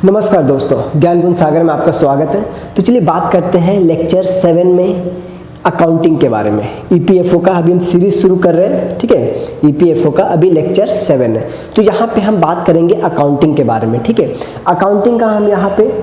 नमस्कार दोस्तों, ज्ञान गुण सागर में आपका स्वागत है। तो चलिए बात करते हैं लेक्चर 7 में अकाउंटिंग के बारे में। ईपीएफओ का अभी हम सीरीज शुरू कर रहे हैं, ठीक है। ईपीएफओ का अभी लेक्चर 7 है, तो यहाँ पे हम बात करेंगे अकाउंटिंग के बारे में, ठीक है। अकाउंटिंग का हम यहाँ पे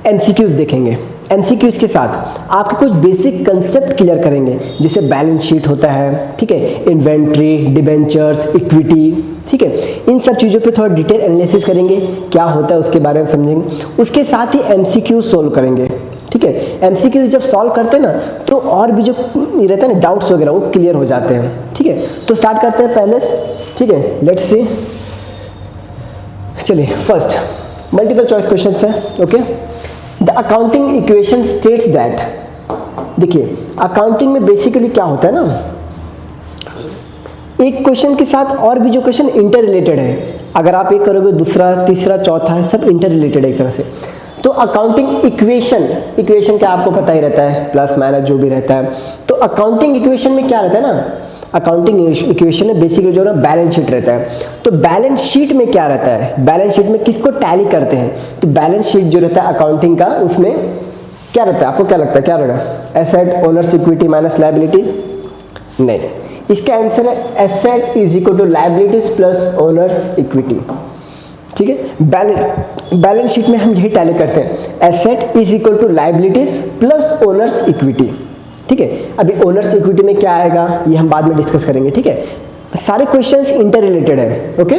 एमसीक्यूज देखेंगे। एमसीक्यूज के साथ आपके कुछ बेसिक कंसेप्ट क्लियर करेंगे, जैसे बैलेंस शीट होता है, ठीक है, इन्वेंट्री, डिबेंचर्स, इक्विटी, ठीक है। इन सब चीज़ों पे थोड़ा डिटेल एनालिसिस करेंगे, क्या होता है उसके बारे में समझेंगे। उसके साथ ही एमसीक्यू सोल्व करेंगे, ठीक है। एमसीक्यू जब सॉल्व करते हैं ना, तो और भी जो रहता है ना डाउट्स वगैरह, वो क्लियर हो जाते हैं, ठीक है। तो स्टार्ट करते हैं पहले, ठीक है। लेट्स सी, चलिए फर्स्ट मल्टीपल चॉइस क्वेश्चन है, okay. The accounting equation states that, देखिए अकाउंटिंग में बेसिकली क्या होता है ना, एक क्वेश्चन के साथ और भी जो क्वेश्चन इंटर रिलेटेड है, अगर आप एक करोगे दूसरा तीसरा चौथा सब इंटर रिलेटेड है एक तरह से। तो अकाउंटिंग इक्वेशन क्या आपको पता ही रहता है, प्लस माइनस जो भी रहता है। तो अकाउंटिंग इक्वेशन में क्या रहता है ना, अकाउंटिंग इक्वेशन में बेसिकली जो है बैलेंस शीट रहता है। तो बैलेंस शीट में क्या रहता है, बैलेंस शीट में किसको टैली करते हैं, तो बैलेंस शीट जो रहता है अकाउंटिंग का, उसमें क्या रहता है, आपको क्या लगता है क्या रहेगा, asset owners equity minus liability? नहीं, इसका आंसर है asset is equal to liabilities plus owners equity, ठीक है। बैलेंस शीट में हम यही टैली करते हैं, asset is equal to liabilities plus owners equity, ठीक है। अभी ओनर्स इक्विटी में क्या आएगा ये हम बाद में डिस्कस करेंगे, ठीक है। सारे क्वेश्चंस इंटर रिलेटेड है, ओके।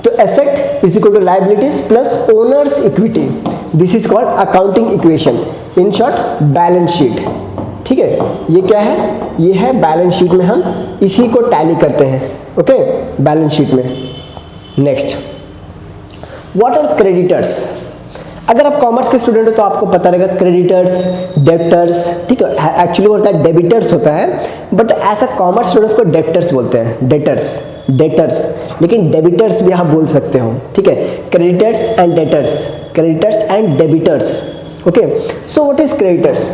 तो asset is equal to liabilities plus owners equity, this is called accounting equation, in short balance sheet, ठीक है। ये क्या है, ये है बैलेंस शीट में हम इसी को टैली करते हैं, ओके, बैलेंस शीट में। Next, what are creditors? अगर आप कॉमर्स के स्टूडेंट हो तो आपको पता रहेगा क्रेडिटर्स, डेब्टर्स, ठीक है। एक्चुअली वो होता है डेबिटर्स होता है, बट ऐसा कॉमर्स स्टूडेंट्स को डेब्टर्स बोलते हैं, डेटर्स, लेकिन डेबिटर्स भी आप बोल सकते हो, ठीक है। Creditors and debtors, okay. So what is creditors?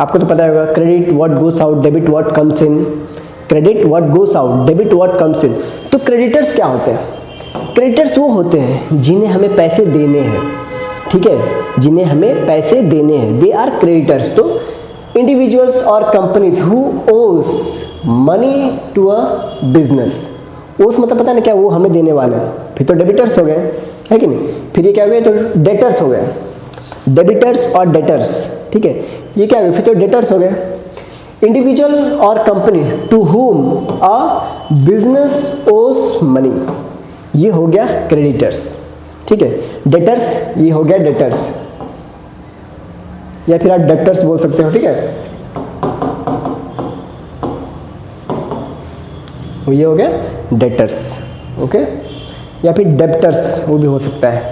आपको तो पता होगा, credit what goes out, debit what comes in, credit what goes out, debit what comes in. तो क्रेडिटर्स क्या होते हैं? क्रेडिटर्स वो होते हैं जिन्हें हमें पैसे देने हैं, ठीक है, जिन्हें हमें पैसे देने हैं, दे आर क्रेडिटर्स। तो इंडिविजुअल्स और कंपनीज हु ओस मनी टू अ बिजनेस, ओस मतलब पता नहीं क्या, वो हमें देने वाले हैं, फिर तो डेबिटर्स हो गए, है कि नहीं। फिर ये क्या हो गए, तो डेटर्स हो गए, डेबिटर्स और डेटर्स, ठीक है। ये क्या हो गए, फिर तो डेटर्स हो गए। इंडिविजुअल और company to whom a business ओस मनी, ये हो गया क्रेडिटर्स, ठीक है। डेटर्स, ये हो गया डेटर्स, या फिर आप डेटर्स बोल सकते हो, ठीक है। ये हो गया डेटर्स, ओके, या फिर डेब्टर्स वो भी हो सकता है,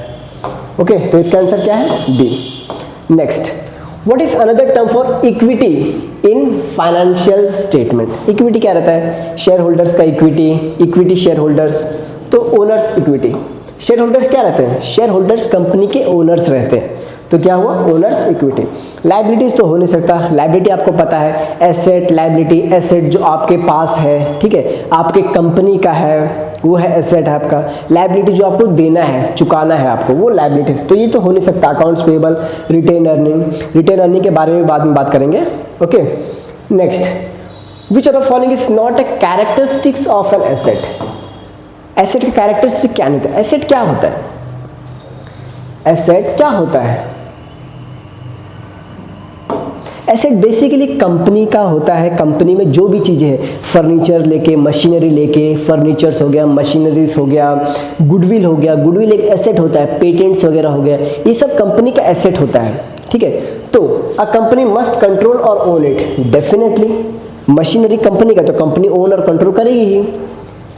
ओके। तो इसका आंसर क्या है, B. Next, what is another term for equity in financial statement? Equity क्या रहता है, शेयर होल्डर्स का इक्विटी शेयर होल्डर्स, तो ओनर्स इक्विटी। शेयर होल्डर्स क्या रहते हैं, शेयर होल्डर्स कंपनी के ओनर्स रहते हैं, तो क्या हुआ, ओनर्स इक्विटी। लायबिलिटीज तो हो नहीं सकता, लायबिलिटी आपको पता है, एसेट लायबिलिटी, एसेट जो आपके पास है, ठीक है, आपके कंपनी का है वो है एसेट है आपका, लायबिलिटी जो आपको देना है, चुकाना है आपको, वो लायबिलिटीज, तो ये तो हो नहीं सकता। अकाउंट्स पेबल, रिटेन अर्निंग के बारे में बाद में बात करेंगे, okay. Next, which are the following is not a characteristics of an asset? Asset का कैरेक्टरिस्टिक क्या नहीं होता, एसेट क्या होता है, एसेट क्या होता है? एसेट बेसिकली कंपनी का होता है, कंपनी में जो भी चीजें हैं, फर्नीचर लेके मशीनरी लेके, फर्नीचर्स हो गया, मशीनरीज हो गया, गुडविल हो गया, गुडविल एक एसेट होता है, पेटेंट्स वगैरह हो गया, ये सब कंपनी का एसेट होता है, ठीक है। तो अ कंपनी मस्ट कंट्रोल और own it, definitely machinery company का, तो कंपनी ओन और कंट्रोल करेगी ही,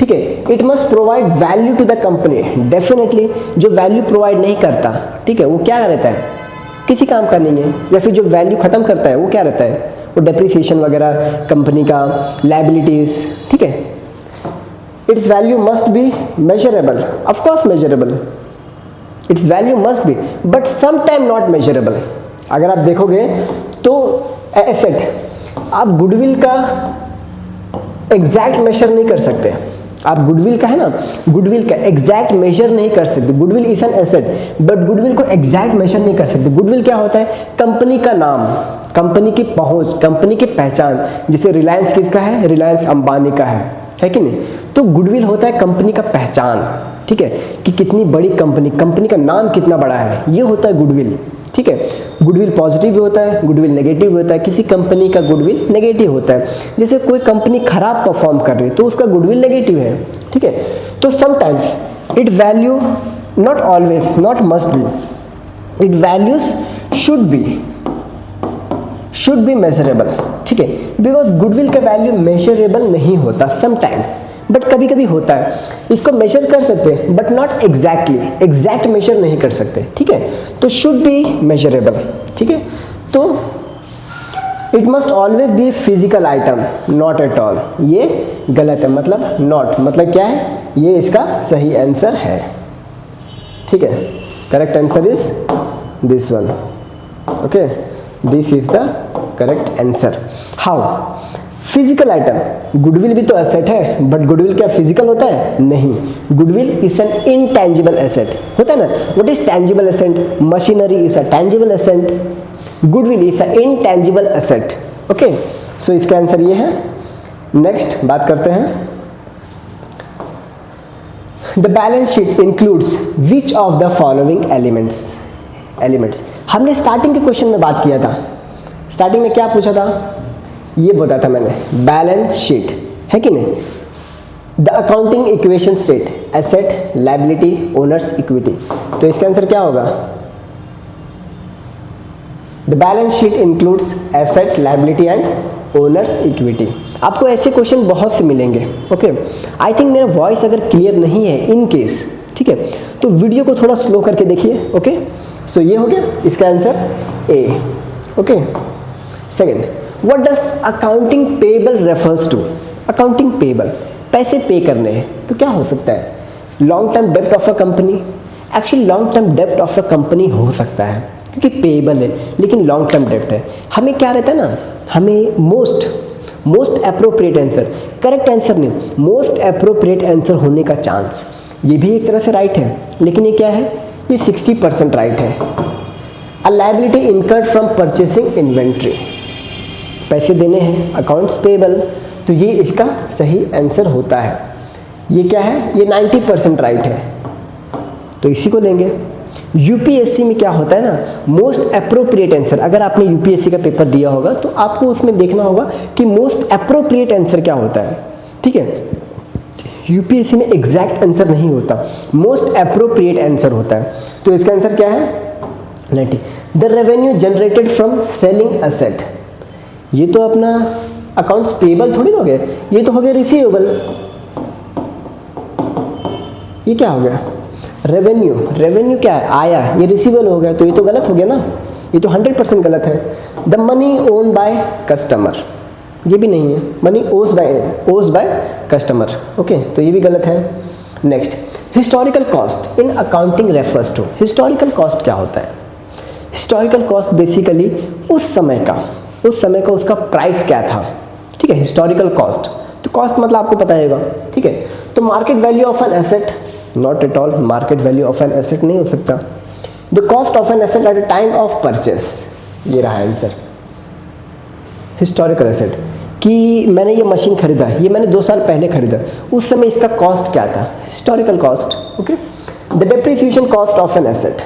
ठीक है। It must provide value to the company, definitely जो वैल्यू प्रोवाइड नहीं करता, ठीक है, वो क्या रहता है, किसी काम का नहीं है, या फिर जो वैल्यू खत्म करता है वो क्या रहता है, वो डेप्रिसिएशन वगैरह कंपनी का, लायबिलिटीज, ठीक है। Its value must be measurable, of course measurable, its value must be, but some time not measurable. अगर आप देखोगे तो एसेट, आप गुडविल का एग्जैक्ट मेजर नहीं कर सकते, आप गुडविल का है ना, गुडविल का एग्जैक्ट मेजर नहीं कर सकते। Goodwill is an asset, but goodwill को एग्जैक्ट मेजर नहीं कर सकते। गुडविल क्या होता है? कंपनी का नाम, कंपनी की पहुंच, कंपनी की पहचान। जैसे रिलायंस किसका है? रिलायंस अंबानी का है कि नहीं? तो गुडविल होता है कंपनी का पहचान, ठीक है, कि कितनी बड़ी कंपनी, कंपनी का नाम कितना बड़ा है, ये होता है गुडविल, ठीक है। गुडविल पॉजिटिव भी होता है, गुडविल नेगेटिव भी होता है। किसी कंपनी का गुडविल नेगेटिव होता है। जैसे कोई कंपनी खराब परफॉर्म कर रही है तो उसका गुडविल नेगेटिव है, ठीक है। तो sometimes it value, not always, not must be, it values should be measurable, ठीक है, बिकॉज गुडविल का वैल्यू मेजरेबल नहीं होता समटाइम्स, बट कभी कभी होता है। इसको मेजर कर सकते हैं but not exactly, exact measure नहीं कर सकते, ठीक है। तो शुड बी मेजरेबल, ठीक है। तो it must always be physical item, not at all, ये गलत है। मतलब नॉट मतलब क्या है? ये इसका सही आंसर है, ठीक है। Correct answer is this one, okay, this is the correct answer. How? Physical item, goodwill भी तो एसेट है, बट गुडविल क्या फिजिकल होता है? नहीं, goodwill is an intangible asset, होता है ना। What is tangible asset? Machinery is a tangible asset, goodwill is a intangible asset, okay. So इसका आंसर ये है। नेक्स्ट बात करते हैं, the balance sheet includes which of the following elements. हमने स्टार्टिंग के क्वेश्चन में बात किया था। स्टार्टिंग में क्या पूछा था? ये बताया था मैंने, बैलेंस शीट है कि नहीं। The accounting equation state asset, liability, owners equity. तो इसका आंसर क्या होगा? The balance sheet includes asset, liability and owners equity. आपको ऐसे क्वेश्चन बहुत से मिलेंगे, ओके। आई थिंक मेरा वॉइस अगर क्लियर नहीं है इन केस, ठीक है, तो वीडियो को थोड़ा स्लो करके देखिए, ओके। सो ये हो गया इसका answer A, okay. Second, what does accounting payable refers to? Accounting payable, पैसे पे करने हैं, तो क्या हो सकता है? लॉन्ग टर्म डेब्ट of a company. Actually long term डेब्ट ऑफ अ कंपनी हो सकता है क्योंकि पेबल है, लेकिन लॉन्ग टर्म डेब्ट है। हमें क्या रहता है ना, हमें most appropriate answer, correct answer नहीं, मोस्ट अप्रोप्रिएट आंसर होने का चांस, ये भी एक तरह से राइट है, लेकिन ये क्या है? ये 60% राइट है। अ liability incurred from purchasing inventory, पैसे देने हैं, अकाउंट्स पेबल, तो ये इसका सही आंसर होता है। ये क्या है? ये 90% राइट है, तो इसी को लेंगे। यूपीएससी में क्या होता है ना, मोस्ट अप्रोप्रिएट आंसर, अगर आपने यूपीएससी का पेपर दिया होगा तो आपको उसमें देखना होगा कि मोस्ट अप्रोप्रिएट आंसर क्या होता है, ठीक है। यूपीएससी में एग्जैक्ट आंसर नहीं होता, मोस्ट अप्रोप्रिएट आंसर होता है। तो इसका आंसर क्या है? 90। The revenue generated from selling asset, ये तो अपना अकाउंट्स पेबल थोड़ी ना हो गया, ये तो हो गया रिसीवेबल। ये क्या हो गया? रेवेन्यू, रेवेन्यू क्या है? आया, ये रिसीवेबल हो गया, तो ये तो गलत हो गया ना, ये तो 100% गलत है। The money own by customer, ये भी नहीं है, मनी ओज बाय कस्टमर, ओके, तो ये भी गलत है। Next, historical cost in accounting refers to. Historical cost क्या होता है? हिस्टोरिकल कॉस्ट बेसिकली उस समय का उसका प्राइस क्या था, ठीक है, हिस्टोरिकल कॉस्ट। तो कॉस्ट मतलब आपको पता होगा, ठीक है। तो market value of an asset, not at all, market value of an asset नहीं हो सकता। The cost of an asset at the time of purchase, ये रहा आंसर। हिस्टोरिकल एसेट कि मैंने ये मशीन खरीदा, ये मैंने 2 साल पहले खरीदा, उस समय इसका कॉस्ट क्या था? Historical cost, okay. The depreciation cost of an asset,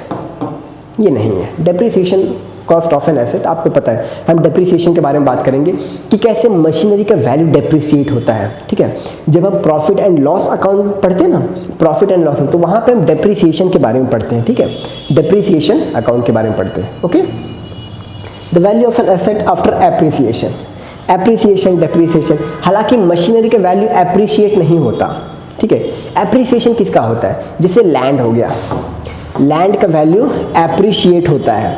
ये नहीं है। Depreciation cost of an asset आपको पता है, हम डेप्रिसिएशन के बारे में बात करेंगे कि कैसे मशीनरी का वैल्यू डेप्रिसिएट होता है, ठीक है। जब हम प्रॉफिट एंड लॉस अकाउंट पढ़ते हैं ना, प्रॉफिट एंड लॉस, तो वहाँ पे हम डेप्रिसिएशन के बारे में पढ़ते हैं, ठीक है, डेप्रिसिएशन अकाउंट के बारे में पढ़ते हैं, okay. The value of an asset after appreciation, appreciation, depreciation, हालांकि मशीनरी का वैल्यू एप्रिशिएट नहीं होता, ठीक है। एप्रिसिएशन किसका होता है? जैसे लैंड हो गया, लैंड का वैल्यू एप्रिशिएट होता है,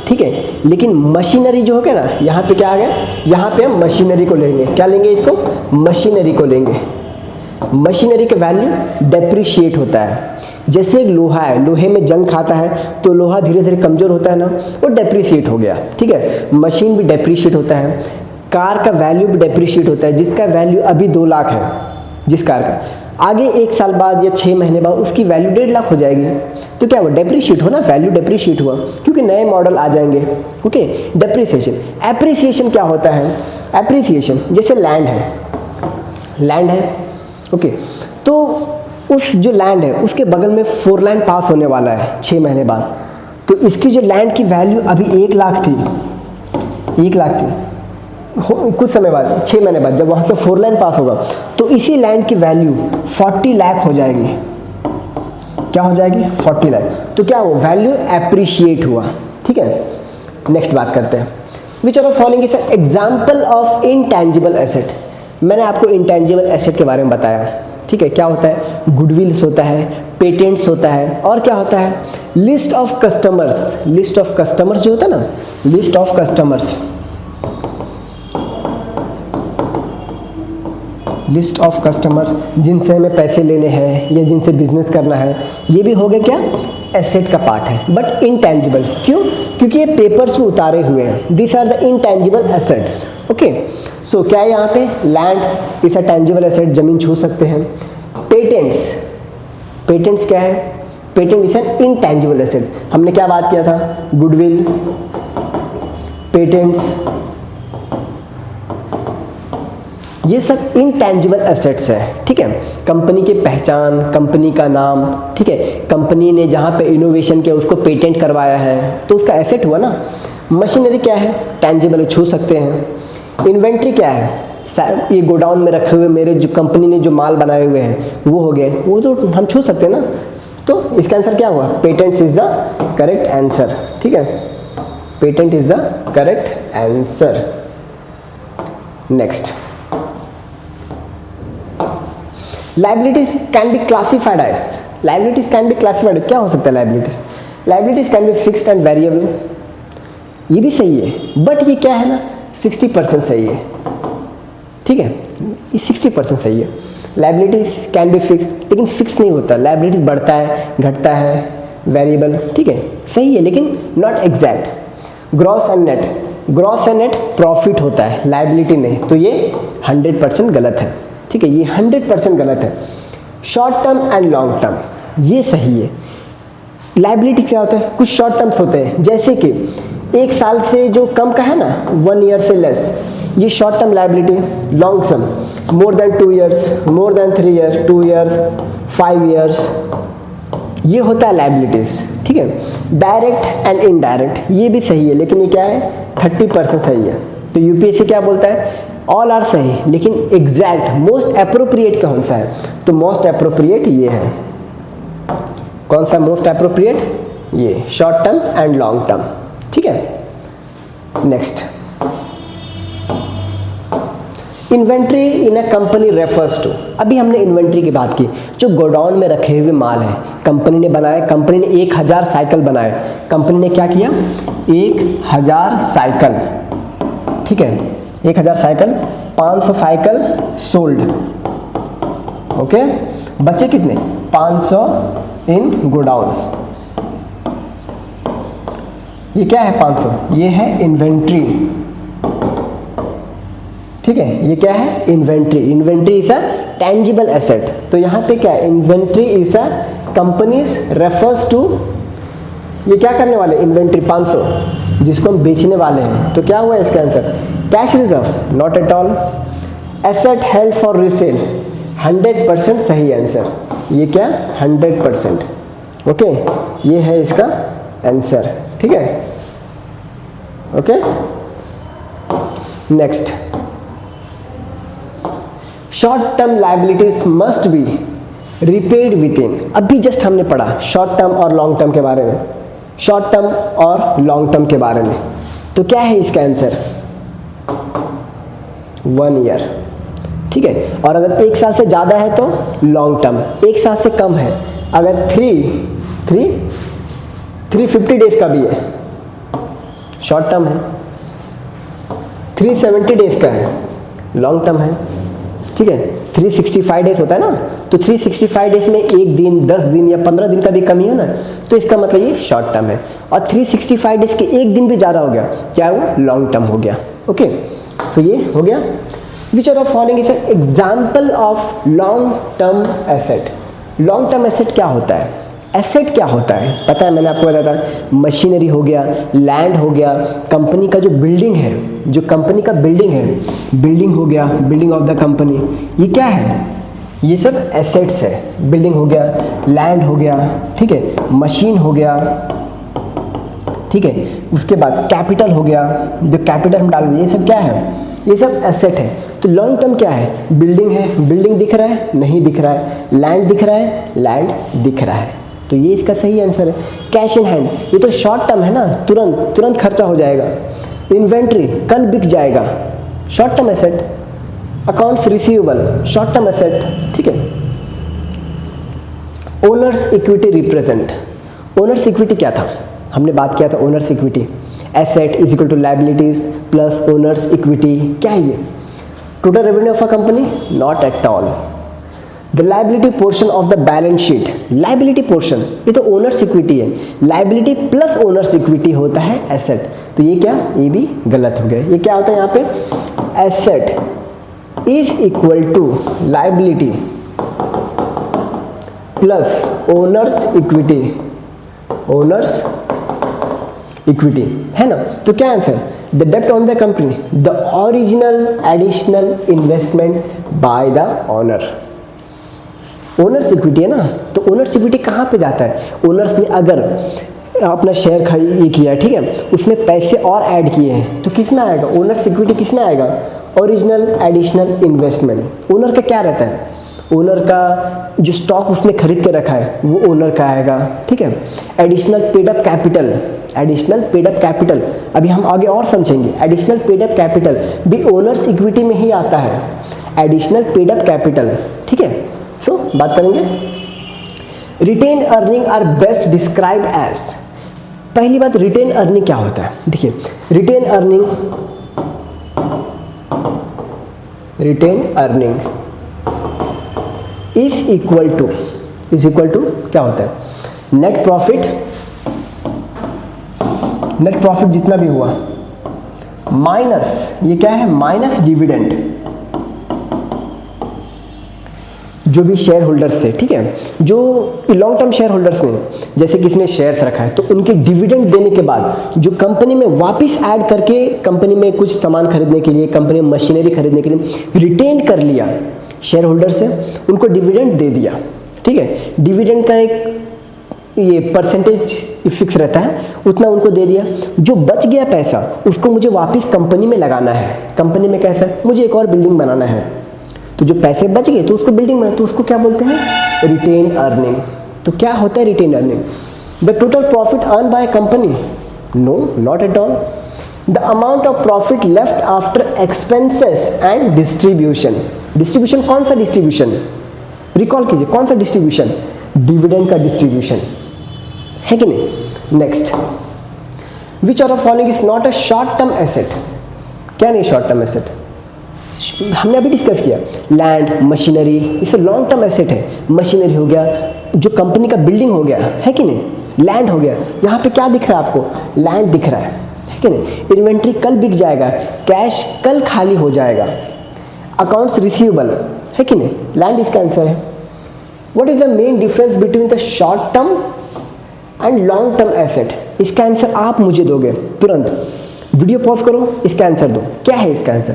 ठीक है, लेकिन मशीनरी जो हो गया ना, यहाँ पे क्या आ गया? यहाँ पे हम मशीनरी को लेंगे, क्या लेंगे इसको? मशीनरी को लेंगे। मशीनरी का वैल्यू डेप्रिशिएट होता है। जैसे एक लोहा है, लोहे में जंग खाता है तो लोहा धीरे धीरे कमजोर होता है ना, वो डेप्रिशिएट हो गया, ठीक है। मशीन भी डेप्रिशिएट होता है, कार का वैल्यू भी डेप्रिशिएट होता है, जिसका वैल्यू अभी 2 लाख है, जिस कार का आगे 1 साल बाद या 6 महीने बाद उसकी वैल्यू 1.5 लाख हो जाएगी, तो क्या हुआ, डेप्रीशिएट हो ना, वैल्यू डेप्रीशिएट हुआ क्योंकि नए मॉडल आ जाएंगे। Okay, depreciation. एप्रिसिएशन क्या होता है, एप्रिसिएशन जैसे लैंड है, ओके, तो उस जो लैंड है उसके बगल में 4 लाइन पास होने वाला है 6 महीने बाद, तो इसकी जो लैंड की वैल्यू अभी 1 लाख थी, कुछ समय बाद 6 महीने बाद जब वहाँ से 4 लाइन पास होगा तो इसी लैंड की वैल्यू 40 लाख हो जाएगी। क्या हो जाएगी, 40 लाख। तो क्या हुआ, वैल्यू एप्रिशिएट हुआ। ठीक है, नेक्स्ट बात करते हैं। Which are following is example of intangible asset. मैंने आपको इनटैंजिबल एसेट के बारे में बताया। ठीक है, क्या होता है, गुडविल्स होता है, पेटेंट्स होता है, और क्या होता है, list of customers. List of customers जो होता है ना, list of customers, list of customer जिनसे हमें पैसे लेने हैं या जिनसे बिजनेस करना है, ये भी हो गया क्या, एसेट का पार्ट है, बट इनटैंजिबल। क्यों, क्योंकि ये पेपर्स में उतारे हुए हैं। This are the intangible assets. Okay, so क्या है यहाँ पे, land is a tangible asset, जमीन छू सकते हैं। पेटेंट्स, पेटेंट्स क्या है, patent is an intangible asset. हमने क्या बात किया था, गुडविल, पेटेंट्स, ये सब इनटैंजिबल एसेट्स है। ठीक है, कंपनी की पहचान, कंपनी का नाम, ठीक है, कंपनी ने जहाँ पे इनोवेशन किया उसको पेटेंट करवाया है तो उसका एसेट हुआ ना। मशीनरी क्या है, टैंजिबल है, छू सकते हैं। इन्वेंट्री क्या है, ये गोडाउन में रखे हुए मेरे जो कंपनी ने जो माल बनाए हुए हैं वो हो गए, वो तो हम छू सकते हैं ना। तो इसका आंसर क्या हुआ, patents is the correct answer. ठीक है, patent is the correct answer. Next, liabilities can be classified as, liabilities can be classified, क्या हो सकता है liabilities, liabilities can be fixed and variable, ये भी सही है, बट ये क्या है ना 60% सही है। ठीक है, ये 60% सही है। liabilities can be fixed, लेकिन फिक्स नहीं होता, liabilities बढ़ता है, घटता है, वेरिएबल। ठीक है, सही है लेकिन not exact. Gross and net, gross and net profit होता है, लाइबिलिटी नहीं, तो ये 100% गलत है। ठीक है, ये 100% गलत है। Short term and long term, ये सही है। लाइबिलिटी क्या होता है, कुछ शॉर्ट टर्म्स होते हैं, जैसे कि 1 साल से जो कम का है ना, 1 ईयर से लेस, ये short term liability. Long term, more than 2 years, more than 3 years, 2 years, 5 years, ये होता है लाइबिलिटीज। ठीक है, डायरेक्ट एंड इनडायरेक्ट, ये भी सही है, लेकिन ये क्या है 30% सही है। तो यूपीएससी क्या बोलता है, ऑल आर सही, लेकिन एग्जैक्ट मोस्ट अप्रोप्रिएट कौन सा है, तो मोस्ट अप्रोप्रिएट ये है। कौन सा मोस्ट अप्रोप्रिएट, ये short term and long term. ठीक है, next, inventory in a company refers to. अभी हमने इन्वेंट्री की बात की, जो गोडाउन में रखे हुए माल है, कंपनी ने बनाया, कंपनी ने 1000 साइकिल बनाए, कंपनी ने क्या किया, 1000 साइकिल। ठीक है, 1000 साइकिल, 500 साइकिल सोल्ड। ओके, बचे कितने, 500 इन गोडाउन। ये क्या है 500, ये है इन्वेंट्री। ठीक है, ये क्या है inventory. Inventory is a tangible asset, तो यहाँ पे क्या है, inventory is a company's refers to, ये क्या करने वाले, इन्वेंट्री 500 जिसको हम बेचने वाले हैं। तो क्या हुआ इसका answer, cash reserve, not at all. Asset held for resale, 100% सही आंसर। ये क्या, 100%। ओके, ये है इसका आंसर। ठीक है, okay, next, short term liabilities must be repaid with in. अभी जस्ट हमने पढ़ा शॉर्ट टर्म और लॉन्ग टर्म के बारे में, शॉर्ट टर्म और लॉन्ग टर्म के बारे में। तो क्या है इसका आंसर, 1 ईयर। ठीक है, और अगर 1 साल से ज़्यादा है तो लॉन्ग टर्म, 1 साल से कम है, अगर 350 डेज का भी है शॉर्ट टर्म है, 370 डेज का है लॉन्ग टर्म है। ठीक है, 365 डेज होता है ना, तो 365 डेज में 1 दिन, 10 दिन या 15 दिन का भी कमी है ना, तो इसका मतलब ये शॉर्ट टर्म है। और 365 डेज के 1 दिन भी ज़्यादा हो गया, क्या वो लॉन्ग टर्म हो गया। ओके, तो ये हो गया। Which are of following is an example of long term asset. Long term asset क्या होता है? एसेट क्या होता है पता है, मैंने आपको बताया था, मशीनरी हो गया, लैंड हो गया, कंपनी का जो बिल्डिंग है, जो कंपनी का बिल्डिंग है, बिल्डिंग हो गया, बिल्डिंग ऑफ द कंपनी, ये क्या है? ये सब एसेट्स है। बिल्डिंग हो गया, लैंड हो गया, ठीक है, मशीन हो गया, ठीक है, उसके बाद कैपिटल हो गया, जो कैपिटल हम डाल, ये सब क्या है? ये सब एसेट है। तो लॉन्ग टर्म क्या है? बिल्डिंग है, बिल्डिंग दिख रहा है? नहीं दिख रहा है। लैंड दिख रहा है? लैंड दिख रहा है। तो ये इसका सही आंसर है। कैश इन हैंड, ये तो शॉर्ट टर्म है ना, तुरंत खर्चा हो जाएगा। इन्वेंट्री, कल बिक जाएगा, short term asset. Accounts receivable, short term asset, ठीक है। Owners equity represent, owners equity क्या था? हमने बात किया था owners equity, asset is equal to liabilities plus owners equity. क्या है ये? Total revenue of a company? Not at all. The liability portion of the balance sheet, liability portion, ये तो ओनर्स इक्विटी है, लायबिलिटी प्लस ओनर्स इक्विटी होता है asset. तो ये क्या? ये भी गलत हो गया। ये क्या होता है यहाँ पे? Asset is equal to liability plus owners equity, owners equity है ना। तो क्या आंसर? द डेब्ट on the company, the original additional investment by the owner. Owners equity है ना, तो ओनर्स इक्विटी कहाँ पे जाता है? ओनर्स ने अगर अपना शेयर ये किया है, ठीक है, उसमें पैसे और ऐड किए हैं, तो किस में आएगा? ओनर्स इक्विटी किस में आएगा? Original additional investment. ओनर का क्या रहता है? ओनर का जो स्टॉक उसने खरीद के रखा है वो ओनर का आएगा, ठीक है। Additional paid up capital, additional paid up capital अभी हम आगे और समझेंगे। एडिशनल पेड अप कैपिटल भी ओनर्स इक्विटी में ही आता है, एडिशनल पेड अप कैपिटल, ठीक है। सो बात करेंगे retain earning are best described as. पहली बात, रिटेन अर्निंग क्या होता है? देखिए, retain earning is equal to क्या होता है? नेट प्रॉफिट जितना भी हुआ माइनस, ये क्या है? माइनस डिविडेंड, जो भी शेयर होल्डर्स थे, ठीक है, जो लॉन्ग टर्म शेयर होल्डर्स ने, जैसे किसने शेयर्स रखा है, तो उनके डिविडेंड देने के बाद जो कंपनी में वापस ऐड करके कंपनी में कुछ सामान खरीदने के लिए, कंपनी में मशीनरी खरीदने के लिए रिटेन कर लिया शेयर होल्डर से, उनको डिविडेंड दे दिया, ठीक है। डिविडेंड का एक ये परसेंटेज फिक्स रहता है, उतना उनको दे दिया। जो बच गया पैसा उसको मुझे वापस कंपनी में लगाना है। कंपनी में कैसा? मुझे एक और बिल्डिंग बनाना है, तो जो पैसे बच गए तो उसको बिल्डिंग बना, तो उसको क्या बोलते हैं? Retain earning. तो क्या होता है retain earning? The total profit earn by company? No, not at all. The amount of profit left after expenses and distribution. Distribution कौन सा डिस्ट्रीब्यूशन? रिकॉल कीजिए, कौन सा डिस्ट्रीब्यूशन? डिविडेंड का डिस्ट्रीब्यूशन, है कि नहीं। Next, which are of following is not a short term asset. क्या नहीं शॉर्ट टर्म एसेट? हमने अभी डिस्कस किया, लैंड, मशीनरी, इसे लॉन्ग टर्म एसेट है। मशीनरी हो गया, जो कंपनी का बिल्डिंग हो गया, है कि नहीं। लैंड हो गया, यहाँ पे क्या दिख रहा है आपको? लैंड दिख रहा है कि नहीं। इन्वेंट्री कल बिक जाएगा, कैश कल खाली हो जाएगा। अकाउंट्स रिसीवेबल, है कि नहीं, लैंड इसका आंसर है। What is the main difference between the short term and long term asset? इसका आंसर आप मुझे दोगे तुरंत। वीडियो पॉज करो, इसका आंसर दो। क्या है इसका आंसर?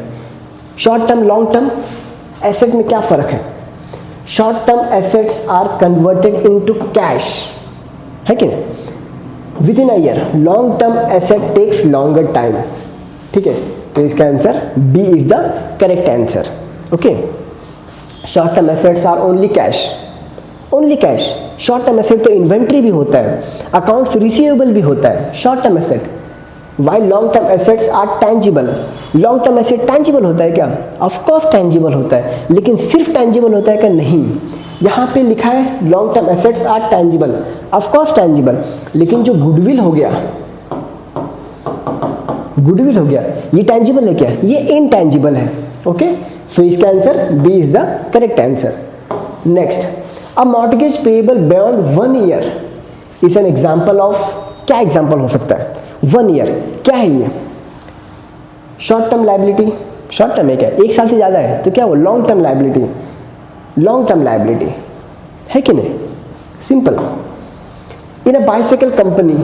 Short term, long term asset में क्या फर्क है? Short term assets are converted into cash, है कि नहीं, within a year. Long term asset takes longer time, ठीक है। तो इसका answer B is the correct answer. Okay, short term assets are only cash, only cash. Short term asset तो inventory भी होता है, अकाउंट्स रिसीवेबल भी होता है short term asset. While long term assets are tangible. Long term asset tangible होता है क्या? ऑफ कोर्स टेंजिबल होता है, लेकिन सिर्फ टेंजिबल होता है क्या? नहीं। यहाँ पे लिखा है long term assets are tangible, of course tangible, लेकिन जो गुडविल हो गया, गुडविल हो गया, ये टेंजिबल है क्या? ये इनटेंजिबल है। ओके, सो इसका answer B is the correct answer. Next, a mortgage payable beyond 1 year is an example of. क्या एग्जांपल हो सकता है? 1 ईयर क्या है ये? Short term liability, short term है क्या, एक साल से ज़्यादा है तो क्या वो long term liability, long term liability है कि नहीं, simple. In a bicycle company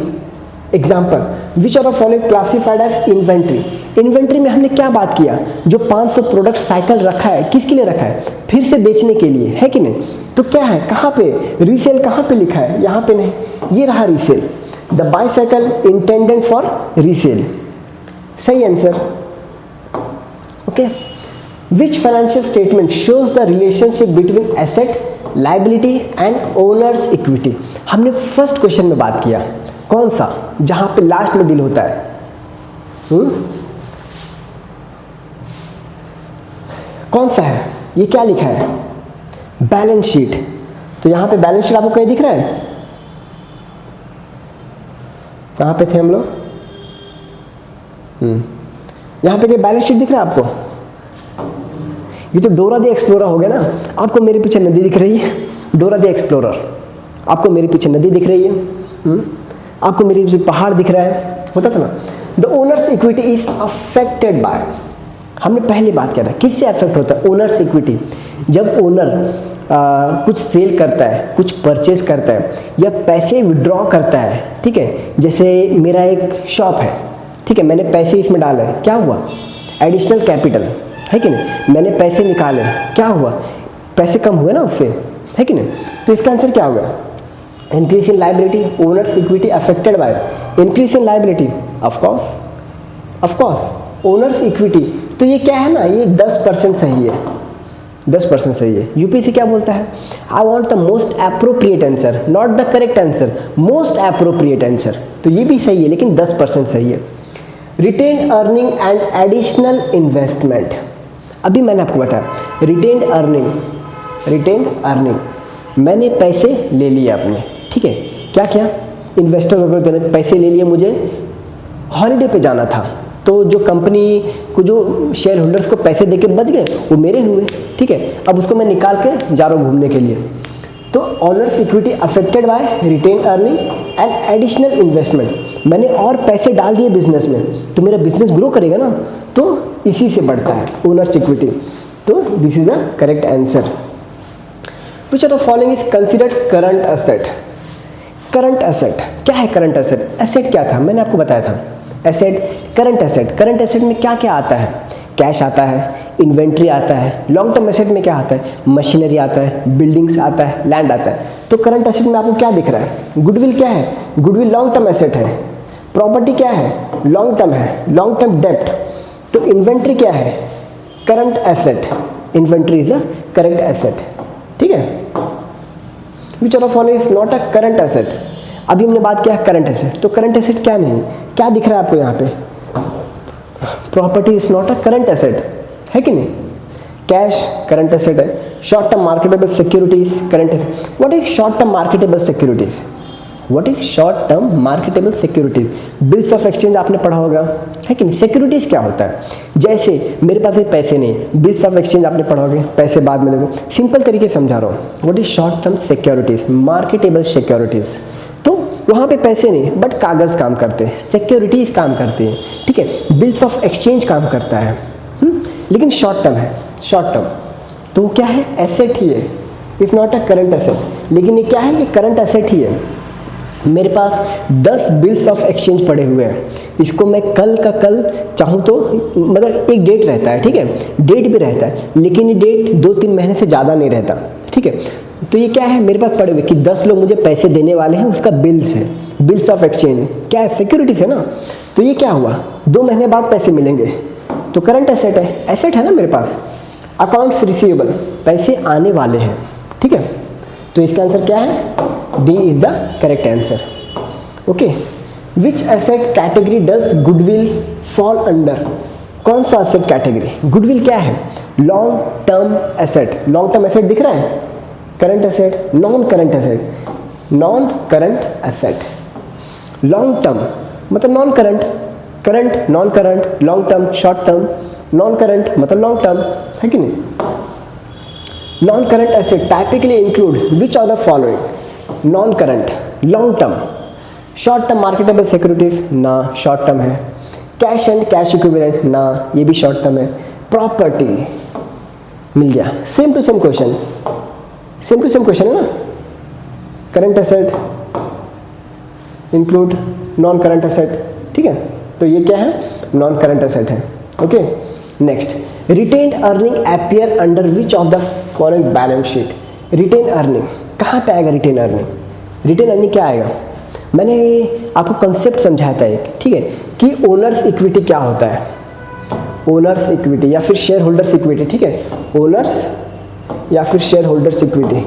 example, which are following classified as inventory. Inventory में हमने क्या बात किया, जो 500 प्रोडक्ट साइकिल रखा है, किसके लिए रखा है, फिर से बेचने के लिए, है कि नहीं। तो क्या है, कहाँ पे रीसेल, कहाँ पे लिखा है, यहाँ पे नहीं, ये रहा resale, the bicycle intended for resale, सही answer. Okay, which financial statement shows the relationship between asset, liability and owners equity. हमने फर्स्ट क्वेश्चन में बात किया, कौन सा, जहां पे लास्ट में डील होता है, कौन सा है, ये क्या लिखा है, बैलेंस शीट। तो यहां पे बैलेंस शीट आपको कहीं दिख रहा है, कहां पे थे हम लोग, यहां पे क्या बैलेंस शीट दिख रहा है आपको, ये तो डोरा द एक्सप्लोरर हो गया ना। आपको मेरे पीछे नदी दिख रही है, डोरा द एक्सप्लोरर, आपको मेरे पीछे नदी दिख रही है, आपको मेरे पीछे पहाड़ दिख रहा है, होता था ना। The owners equity is affected by, हमने पहले बात किया था, किससे अफेक्ट होता है, ओनर्स इक्विटी। जब ओनर कुछ सेल करता है, कुछ परचेज करता है या पैसे विड्रॉ करता है, ठीक है, जैसे मेरा एक शॉप है, ठीक है, मैंने पैसे इसमें डाले, क्या हुआ, एडिशनल कैपिटल, है कि नहीं, मैंने पैसे निकाले, क्या हुआ, पैसे कम हुए ना उससे, है कि नहीं। तो इसका आंसर क्या होगा, increase in liability, owners equity affected by increase in liability, of course owners equity. तो ये क्या है ना, ये 10% सही है, 10% सही है। यूपीएससी क्या बोलता है, I want the most appropriate answer, not the correct answer, most appropriate answer. तो ये भी सही है लेकिन 10% सही है। Retain earning and additional investment, अभी मैंने आपको बताया रिटेन अर्निंग, मैंने पैसे ले लिए अपने, ठीक है, क्या किया, इन्वेस्टर वगैरह ने पैसे ले लिए, मुझे हॉलीडे पे जाना था, तो जो कंपनी को जो शेयर होल्डर्स को पैसे देके बच गए वो मेरे हुए, ठीक है, अब उसको मैं निकाल के जा रहा हूँ घूमने के लिए। तो owners equity affected by retain earning and additional investment, मैंने और पैसे डाल दिए बिजनेस में, तो मेरा बिजनेस ग्रो करेगा ना, तो इसी से बढ़ता है ओनर्स इक्विटी। तो this is the correct answer. Which of the following is considered current asset? Current asset क्या है, करंट एसेट, एसेट क्या था, मैंने आपको बताया था, एसेट, करंट एसेट में क्या क्या आता है, कैश आता है, इन्वेंट्री आता है, लॉन्ग टर्म एसेट में क्या आता है, मशीनरी आता है, बिल्डिंग्स आता है, लैंड आता है। तो करंट एसेट में आपको क्या दिख रहा है, गुडविल क्या है, गुडविल लॉन्ग टर्म एसेट है, प्रॉपर्टी क्या है, लॉन्ग टर्म है, लॉन्ग टर्म डेप्ट। तो इन्वेंट्री क्या है, current asset, inventory is a current asset, ठीक है। Which of following is not a current asset, अभी हमने बात किया करंट एसेट, तो करंट एसेट क्या नहीं, क्या दिख रहा है आपको यहाँ पे, property is not a current asset, है कि नहीं, कैश करंट एसेट है, short term marketable securities current asset. What is short term marketable securities, what is short term marketable securities, bills of exchange आपने पढ़ा होगा, है कि नहीं। सिक्योरिटीज क्या होता है, जैसे मेरे पास पैसे नहीं, बिल्स ऑफ एक्सचेंज आपने पढ़ा होगा, पैसे बाद में देखो, सिंपल तरीके से समझा रहा हूँ। What is short term securities, marketable securities, तो वहाँ पे पैसे नहीं बट कागज काम करते हैं, सिक्योरिटीज काम करते हैं, ठीक है, बिल्स ऑफ एक्सचेंज काम करता है, लेकिन शॉर्ट टर्म है, शॉर्ट टर्म, तो वो क्या है, एसेट ही है, is not a current asset, लेकिन ये क्या है, ये करंट एसेट ही है। मेरे पास 10 बिल्स ऑफ एक्सचेंज पड़े हुए हैं, इसको मैं कल का कल चाहूँ तो, मतलब एक डेट रहता है, ठीक है, डेट भी रहता है, लेकिन ये डेट 2-3 महीने से ज़्यादा नहीं रहता, ठीक है। तो ये क्या है, मेरे पास पड़े हुए कि 10 लोग मुझे पैसे देने वाले हैं, उसका बिल्स है, बिल्स ऑफ एक्सचेंज क्या है, सिक्योरिटीज है ना। तो ये क्या हुआ, 2 महीने बाद पैसे मिलेंगे, तो करंट एसेट है, एसेट है ना मेरे पास। अकाउंट्स रिसीवेबल, पैसे आने वाले हैं, ठीक है, तो इसका आंसर क्या है, D is the correct answer. Okay, which asset category does goodwill fall under, कौन सा एसेट कैटेगरी, गुडविल क्या है, long term asset, long term asset दिख रहा है, current asset, non current asset, non current asset, long term मतलब non current, current non current, long term short term, non current मतलब long term, है कि नहीं। Non current asset typically include which of the following, non current, long term, short term marketable securities ना, short term है, cash and cash equivalent ना, ये भी short term है, प्रॉपर्टी मिल गया। Same to same question, same to same question है ना। Current asset include non current asset, ठीक है, तो ये क्या है, नॉन करंट एसेट है। Okay, next, retained earning appear under which of the following balance sheet. Retain earning कहाँ पे आएगा? रिटेन अर्निंग, रिटेन अर्निंग क्या आएगा? मैंने आपको कंसेप्ट समझाया था एक, ठीक है, कि ओनर्स इक्विटी क्या होता है, ओनर्स इक्विटी या फिर शेयर होल्डर्स इक्विटी, ठीक है, ओनर्स या फिर शेयर होल्डर्स इक्विटी।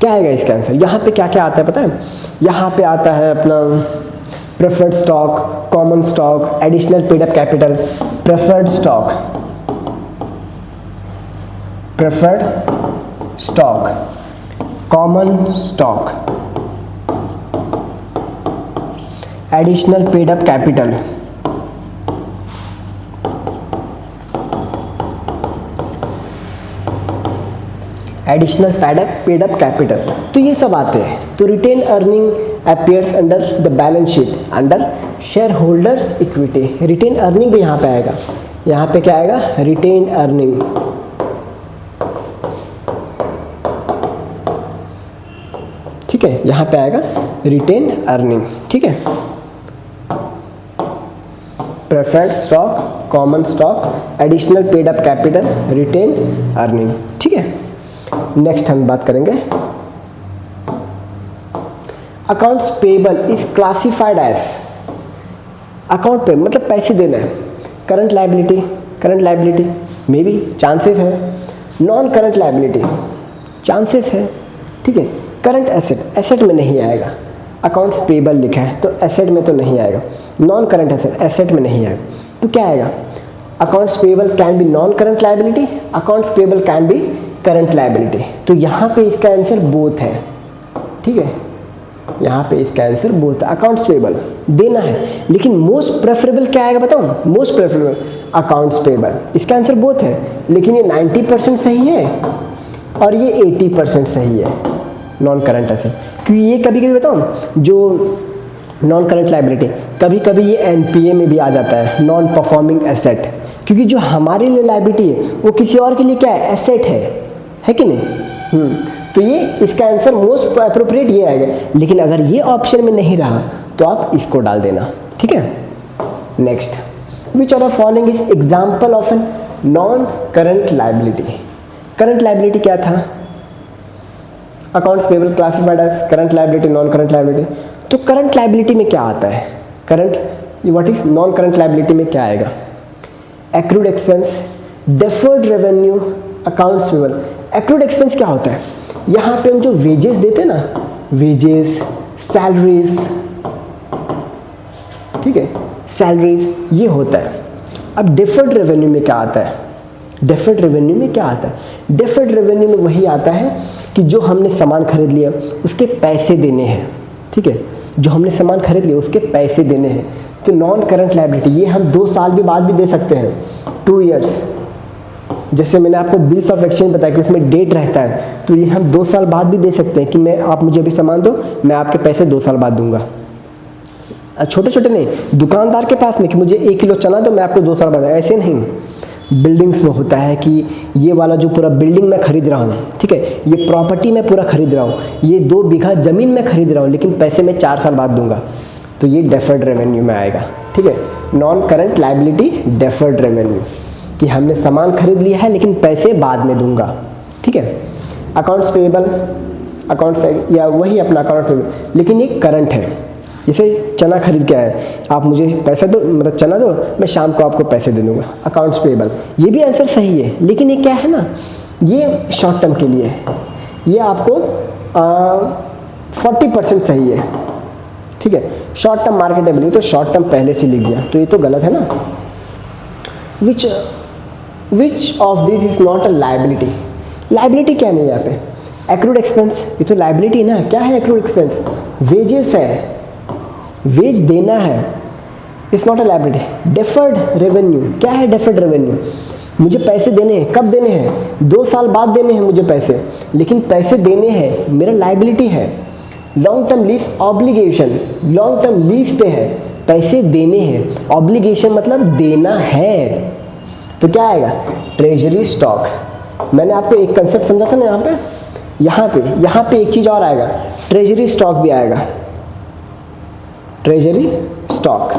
क्या आएगा इसका आंसर? यहाँ पे क्या क्या आता है पता है? यहाँ पे आता है अपना preferred stock, common stock, additional paid up capital, preferred stock, preferred stock, common stock, additional paid up capital, additional paid up capital, तो ये सब आते हैं। तो retain earning appears under the balance sheet under share holders equity. Retain earning भी यहाँ पे आएगा, यहाँ पे क्या आएगा? रिटेन अर्निंग, ठीक है, यहाँ पे आएगा रिटेन अर्निंग, ठीक है, preferred stock, common stock, additional paid up capital, retain earning, ठीक है। नेक्स्ट हम बात करेंगे accounts payable is classified as, account pay मतलब पैसे देना है, करंट लायबिलिटी, करंट लायबिलिटी में भी चांसेस है, नॉन करंट लायबिलिटी चांसेस है, ठीक है, करंट एसेट, एसेट में नहीं आएगा, अकाउंट्स पेबल लिखा है तो एसेट में तो नहीं आएगा, नॉन करंट एसेट, एसेट में नहीं आएगा, तो क्या आएगा? Accounts payable can be non current liability, accounts payable can be current liability. तो यहाँ पे इसका आंसर बोथ है, ठीक है, यहाँ पे इसका आंसर बोथ है, अकाउंट्स पेबल देना है, लेकिन मोस्ट प्रेफरेबल क्या आएगा बताऊँ? मोस्ट प्रेफरेबल अकाउंट्स पेबल, इसका आंसर बोथ है, लेकिन ये 90% सही है और ये 80% सही है, नॉन करंट एसेट। क्योंकि ये कभी कभी बताऊँ जो नॉन करंट लायबिलिटी कभी कभी ये एनपीए में भी आ जाता है, नॉन परफॉर्मिंग एसेट, क्योंकि जो हमारे लिए लायबिलिटी है वो किसी और के लिए क्या है? एसेट है कि नहीं? तो ये इसका आंसर मोस्ट अप्रोप्रिएट ये आएगा, लेकिन अगर ये ऑप्शन में नहीं रहा तो आप इसको डाल देना, ठीक है। Next, which are the following is example of an non current liability. Current liability क्या था? Accounts payable classified as current liability, non current liability. तो करंट लायबिलिटी में क्या आता है? Current, what is non current liability में क्या आएगा? Accrued expense, deferred revenue, accounts payable. Accrued expense क्या होता है? यहाँ पे हम जो वेजेस देते हैं ना, वेजेस, सैलरीज, ठीक है, सैलरीज, ये होता है। अब डेफर्ड रेवेन्यू में क्या आता है? डेफर्ड रेवेन्यू में क्या आता है? डेफर्ड रेवेन्यू में वही आता है कि जो हमने सामान खरीद लिया उसके पैसे देने हैं, ठीक है, जो हमने सामान खरीद लिया उसके पैसे देने हैं। तो नॉन करंट लायबिलिटी ये हम 2 साल भी बाद भी दे सकते हैं, 2 ईयर्स। जैसे मैंने आपको बिल्स ऑफ एक्सचेंज बताया कि उसमें डेट रहता है, तो ये हम 2 साल बाद भी दे सकते हैं कि आप मुझे अभी सामान दो, मैं आपके पैसे 2 साल बाद दूंगा। छोटे छोटे नहीं, दुकानदार के पास नहीं कि मुझे 1 किलो चना दो मैं आपको 2 साल बाद, ऐसे नहीं। बिल्डिंग्स में होता है कि ये वाला जो पूरा बिल्डिंग मैं खरीद रहा हूँ, ठीक है, ये प्रॉपर्टी मैं पूरा खरीद रहा हूँ, ये 2 बीघा ज़मीन मैं खरीद रहा हूँ, लेकिन पैसे मैं 4 साल बाद दूंगा, तो ये डेफर्ड रेवेन्यू में आएगा, ठीक है। Non current liability deferred revenue, कि हमने सामान खरीद लिया है लेकिन पैसे बाद में दूंगा, ठीक है। अकाउंट्स पेबल, अकाउंट्स या वही अपना अकाउंट पेबल, लेकिन ये करंट है। जैसे चना खरीद के आए, आप मुझे पैसे दो, मतलब चना दो, मैं शाम को आपको पैसे दे दूंगा, अकाउंट्स पेबल। ये भी आंसर सही है, लेकिन ये क्या है ना, ये शॉर्ट टर्म के लिए है, ये आपको 40% सही है, ठीक है। शॉर्ट टर्म मार्केटेबल, तो शॉर्ट टर्म पहले से लिख दिया, तो ये तो गलत है ना। Which of this is not a liability. Liability क्या नहीं है यहाँ पे? एक्रूड एक्सपेंस, ये तो लायबिलिटी ना। क्या है एक्रूड एक्सपेंस? वेजेस है, वेज देना है, it's not a liability. Deferred revenue, क्या है डेफर्ड रेवेन्यू? मुझे पैसे देने हैं, कब देने हैं? 2 साल बाद देने हैं मुझे पैसे, लेकिन पैसे देने हैं, मेरा लायबिलिटी है। Long term lease obligation, long term lease पे है, पैसे देने हैं, ऑब्लिगेशन मतलब देना है, तो क्या आएगा ट्रेजरी स्टॉक। मैंने आपको एक कंसेप्ट समझा था ना यहाँ पे एक चीज और आएगा, ट्रेजरी स्टॉक भी आएगा, ट्रेजरी स्टॉक,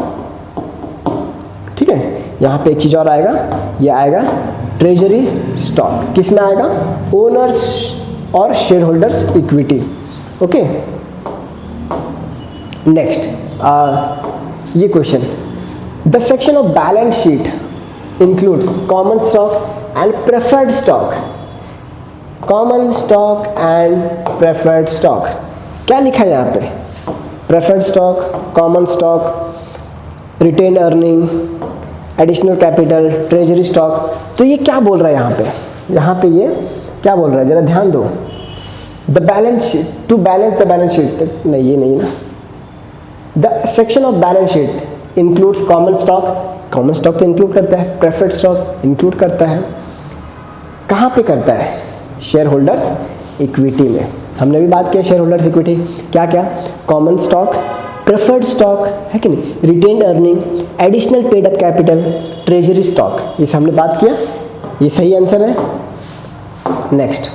ठीक है। यहाँ पे एक चीज और आएगा, ये आएगा ट्रेजरी स्टॉक, किसमें आएगा ओनर्स और share holders equity, okay. Next ये question, the section of balance sheet includes common stock and preferred stock, common stock and preferred stock, क्या लिखा है यहाँ पे, preferred stock, common stock, retained earning, additional capital, treasury stock, तो ये क्या बोल रहा है यहाँ पे ये क्या बोल रहा है, जरा ध्यान दो। The balance sheet, to balance the balance sheet, नहीं ये नहीं ना, the section of balance sheet includes common stock, common stock तो इंक्लूड करता है, प्रेफर्ड स्टॉक इंक्लूड करता है, कहाँ पे करता है, शेयर होल्डर्स इक्विटी में। हमने भी बात किया शेयर होल्डर्स इक्विटी, क्या क्या, कॉमन स्टॉक, प्रेफर्ड स्टॉक, है कि नहीं, retained earning, additional paid up capital, treasury stock, ये हमने बात किया, ये सही आंसर है। Next,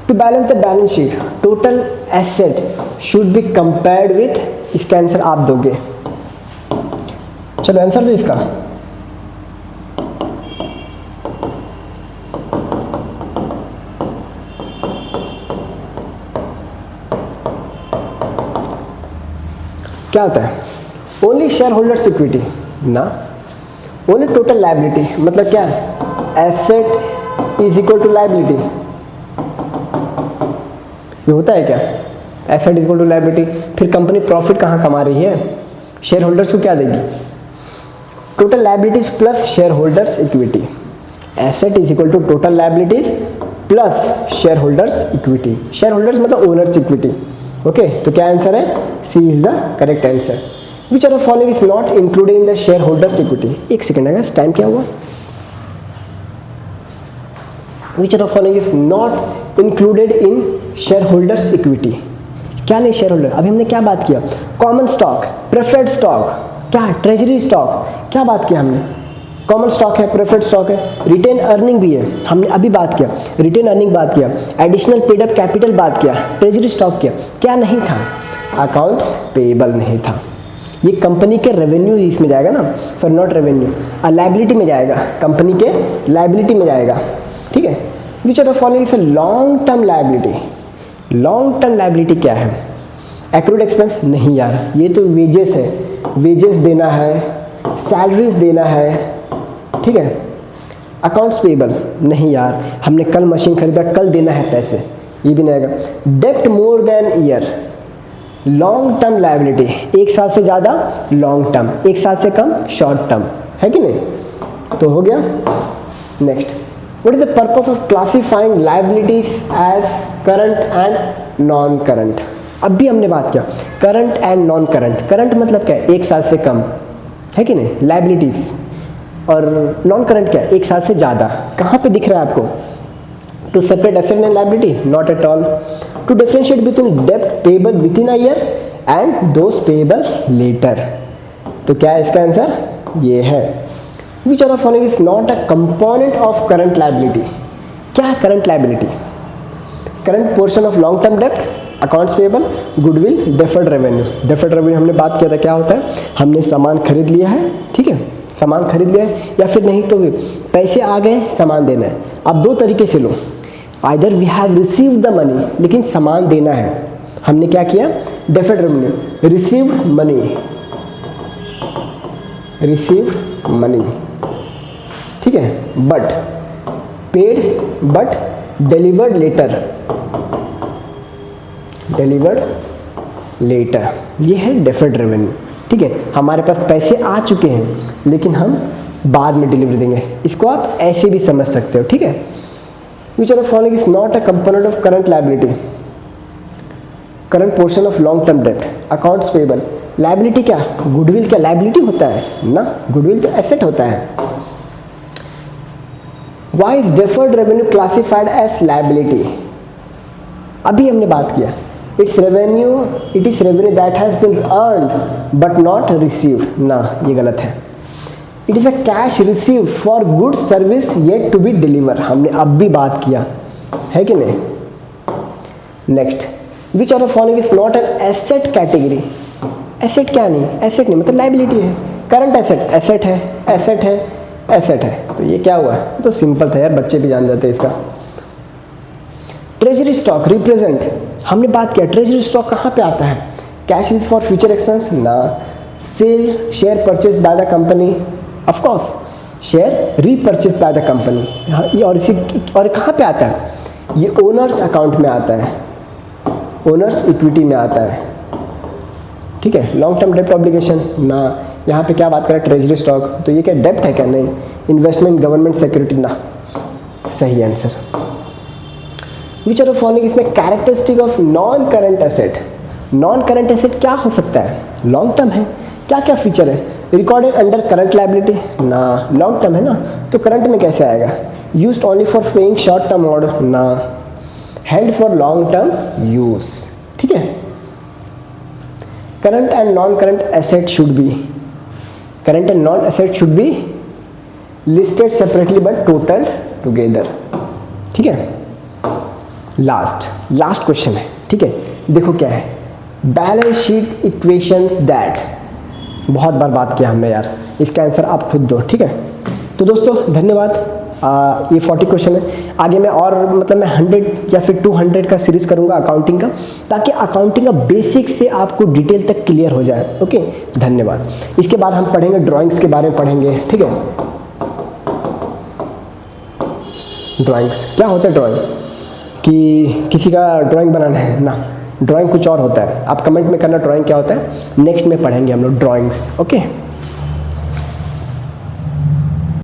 to balance the balance sheet total asset should be compared with, इसका आंसर आप दोगे, चलो आंसर दो इसका, क्या होता है, ओनली शेयर होल्डर्स इक्विटी ना, ओनली टोटल लायबिलिटी, मतलब क्या है, asset is equal to liability, ये होता है क्या, asset is equal to liability. फिर कंपनी प्रॉफिट कहाँ कमा रही है, शेयर होल्डर्स को क्या देगी, total liabilities plus share holders equity, asset is equal to total liabilities plus share holders equity, share holders मतलब ओनर्स इक्विटी, ओके। तो क्या आंसर है, C is the correct answer. Which are the following is not included in the share holders equity, एक second है, time क्या हुआ, which are the following is not included in share holders equity, क्या नहीं share holder, अभी हमने क्या बात किया, कॉमन स्टॉक, प्रेफर्ड स्टॉक, क्या ट्रेजरी स्टॉक, क्या बात किया हमने, कॉमन स्टॉक है, प्रेफर्ड स्टॉक है, रिटेन अर्निंग भी है, हमने अभी बात किया, रिटेन अर्निंग बात किया, एडिशनल पेड अप कैपिटल बात किया, ट्रेजरी स्टॉक किया, क्या नहीं था, अकाउंट्स पेएबल नहीं था, ये कंपनी के रेवेन्यू इसमें जाएगा ना, सर नॉट रेवेन्यू, लायबिलिटी में जाएगा, कंपनी के लायबिलिटी में जाएगा, ठीक है। Which are the following is long term liability, long term liability क्या है, एक्रूड एक्सपेंस नहीं यार, ये तो वेजेस है, वेजेस देना है, सैलरीज देना है, ठीक है। अकाउंट्स पेएबल नहीं यार, हमने कल मशीन खरीदा, कल देना है पैसे, ये भी नहीं आएगा। डेप्ट more than year, long term liability, एक साल से ज़्यादा लॉन्ग टर्म, एक साल से कम शॉर्ट टर्म, है कि नहीं, तो हो गया। Next, what is the purpose of classifying liabilities as current and non current, अब भी हमने बात किया current and non current, current मतलब क्या है, एक साल से कम, है कि नहीं, लायबिलिटीज, और नॉन करंट क्या है, एक साल से ज़्यादा, कहाँ पे दिख रहा है आपको, to separate asset and liability, not at all, to differentiate between डेप्ट payable within a year and those payable later, तो क्या है इसका आंसर, ये है। Which are following is not a component of current liability, क्या है current liability, current portion of long term डेप्ट, accounts payable, goodwill, deferred revenue, deferred revenue हमने बात किया था, क्या होता है, हमने सामान खरीद लिया है, ठीक है, सामान खरीद लिया है, या फिर नहीं तो भी पैसे आ गए, सामान देना है, आप दो तरीके से लो, either we have receive the money, लेकिन सामान देना है, हमने क्या किया, deferred revenue, received money, received money, ठीक है, but paid but delivered later, delivered later, ये है डेफर्ड रेवेन्यू, ठीक है, हमारे पास पैसे आ चुके हैं लेकिन हम बाद में डिलीवरी देंगे, इसको आप ऐसे भी समझ सकते हो, ठीक है। Which are the following is not a component of current liability, current portion of long term डेप्ट, अकाउंट्स पेएबल, लायबिलिटी क्या, गुडविल क्या लायबिलिटी होता है ना, गुडविल तो एसेट होता है। Why is deferred revenue classified as liability, अभी हमने बात किया, it is revenue that has been earned but not received, ना ये गलत है। It is a cash received for good service yet to be deliver, हमने अब भी बात किया है कि नहीं। Next, which of the following is not an asset category. Asset क्या नहीं, एसेट नहीं मतलब लाइबिलिटी है। करंट एसेट एसेट है, एसेट है, एसेट है, तो ये क्या हुआ है, तो सिंपल था यार, बच्चे भी जान जाते हैं इसका। ट्रेजरी स्टॉक रिप्रेजेंट, हमने बात किया ट्रेजरी स्टॉक कहाँ पे आता है, cash is for future expense ना। Sell share purchase by the company, of course share repurchase by the company, ये और कहाँ पे आता है, ये ओनर्स अकाउंट में आता है, ओनर्स इक्विटी में आता है, ठीक है। लॉन्ग टर्म डेप्ट ऑब्लिगेशन ना, यहाँ पे क्या बात करें ट्रेजरी स्टॉक, तो ये क्या डेप्ट है क्या, नहीं। इन्वेस्टमेंट गवर्नमेंट सिक्योरिटी ना, सही answer. Which are the following, इसमें characteristic of non current asset, non current asset क्या हो सकता है, लॉन्ग टर्म है, क्या क्या फीचर है, रिकॉर्डेड अंडर करंट लायबिलिटी ना, लॉन्ग टर्म है ना, तो करंट में कैसे आएगा, used only for paying short term order ना, held for long term use, ठीक है। Current and non current asset should be, current and non asset should be listed separately but total together, ठीक है। Last question है, ठीक है। देखो क्या है, बैलेंस शीट इक्वेशंस दैट, बहुत बार बात किया हमने यार, इसका आंसर आप खुद दो, ठीक है। तो दोस्तों धन्यवाद, ये 40 क्वेश्चन है, आगे मैं और मतलब मैं 100 या फिर 200 का सीरीज करूंगा अकाउंटिंग का, ताकि अकाउंटिंग का बेसिक से आपको डिटेल तक क्लियर हो जाए, ओके। धन्यवाद। इसके बाद हम पढ़ेंगे ड्राइंग्स के बारे में पढ़ेंगे, ठीक है। ड्राइंग्स क्या होता है, ड्राइंग कि किसी का ड्राइंग बनाना है ना, ड्राइंग कुछ और होता है, आप कमेंट में करना ड्राइंग क्या होता है, नेक्स्ट में पढ़ेंगे हम लोग ड्राइंग्स, ओके।